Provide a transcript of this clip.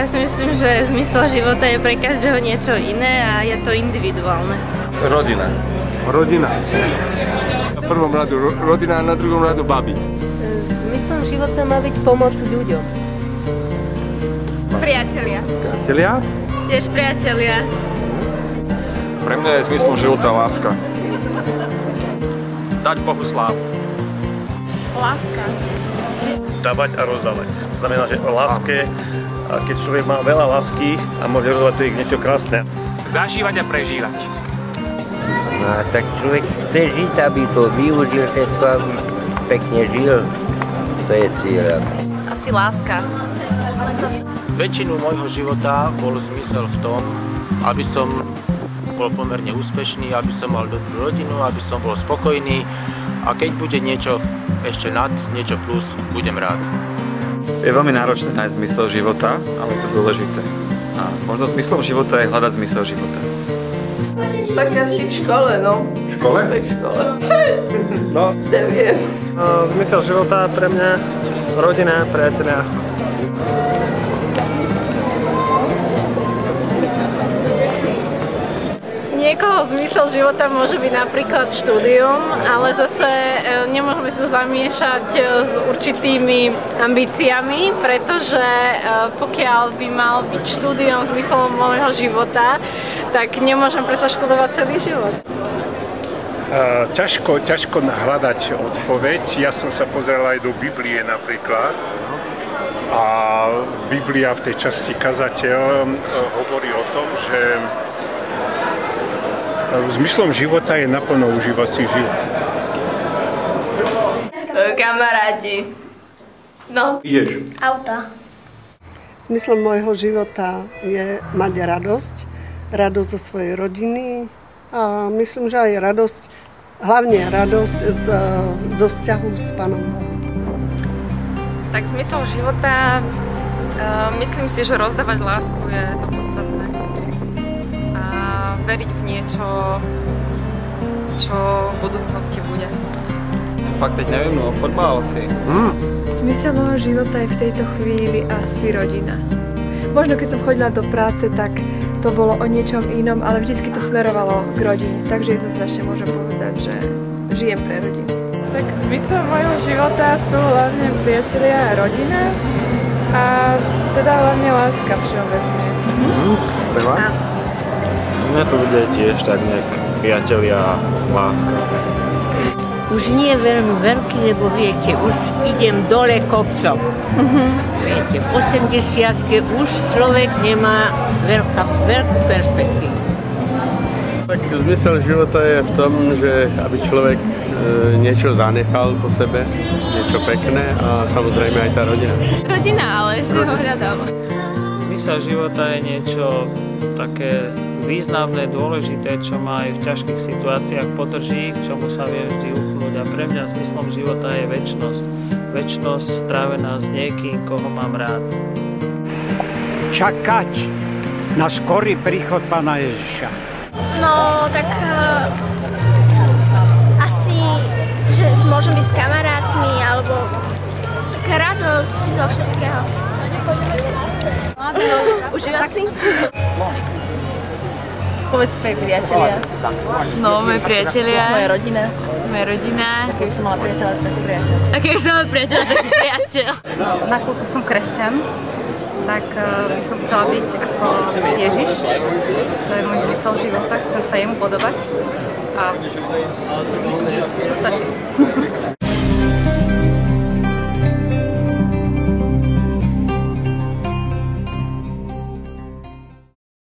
Ja si myslím, že zmysel života je pre každého niečo iné a je to individuálne. Rodina. Rodina. Na prvom radu rodina a na druhom radu babi. Zmyslom života má byť pomoc ľuďom. Priatelia. Priatelia? Tiež priatelia. Pre mňa je zmyslom života láska. Dať Bohu slávu. Láska. Dávať a rozdávať. To znamená, že o láske, keď človek má veľa lásky a môže rozdávať, to je niečo krásne. Zažívať a prežívať. No a tak človek chce žiť, aby to využil všetko, aby pekne žil. To je cieľ. Asi láska. Väčšinu môjho života bol zmysel v tom, aby som bol pomerne úspešný, aby som mal dobrú rodinu, aby som bol spokojný a keď bude niečo ešte nad, niečo plus, budem rád. Je veľmi náročné nájsť zmysel života, ale je to dôležité. A možno zmyslom života je hľadať zmysel života. Tak asi v škole, no. V škole? Úspech v škole. No. Neviem. Zmysel života pre mňa rodina, priatelia. Niekoho zmysel života môže byť napríklad štúdium, ale zase nemôžeme si to zamiešať s určitými ambíciami, pretože pokiaľ by mal byť štúdium zmyslom môjho života, tak nemôžem predsa študovať celý život. Ťažko hľadať odpoveď. Ja som sa pozrel aj do Biblie napríklad. A Biblia v tej časti kazateľ hovorí o tom, že zmyslom života je naplno užívať si život. Kamaráti. No. Ideš. Auta. Zmyslom môjho života je mať radosť. Radosť zo svojej rodiny a myslím, že aj radosť, hlavne radosť zo vzťahu s Pánom Bohom. Tak zmysel života, myslím si, že rozdávať lásku je to podstatné. A veriť v niečo, čo v budúcnosti bude. To fakt teď neviem, no fotbal asi. Zmysel môjho života je v tejto chvíli asi rodina. Možno keď som chodila do práce, tak to bolo o niečom inom, ale vždycky to smerovalo k rodine. Takže jednoznačne môžem povedať, že žijem pre rodinu. Tak zmysel môjho života sú hlavne priatelia a rodina a teda hlavne láska všeobecne. Mňa to bude tiež tak nejak priatelia a láska. Už nie veľmi veľký, lebo viete, už idem dole kopcom. Viete, v 80-ke už človek nemá veľkú perspektívu. Tak zmysel života je v tom, že aby človek niečo zanechal po sebe, niečo pekné a samozrejme aj tá rodina. Rodina, ale ešte ho hľadám. Zmysel života je niečo také významné, dôležité, čo ma aj v ťažkých situáciách podrží, k čomu sa vie vždy upnúť. A pre mňa zmyslom života je večnosť. Večnosť strávená s niekým, koho mám rád. Čakať na skorý príchod Pána Ježiša. No, tak asi, že môžem byť s kamarátmi, alebo taká radosť zo všetkého. Užívať si? Povedz svoje priatelia. No, moje priatelia. Moja rodina. Moja rodina. Keby som mala priateľa, tak priateľ. A keby som mala priateľa, tak priateľ. No, nakoľko som kresťan, tak by som chcela byť ako Ježiš. To je môj zmysel života, chcem sa jemu podobať a myslím, že to stačí.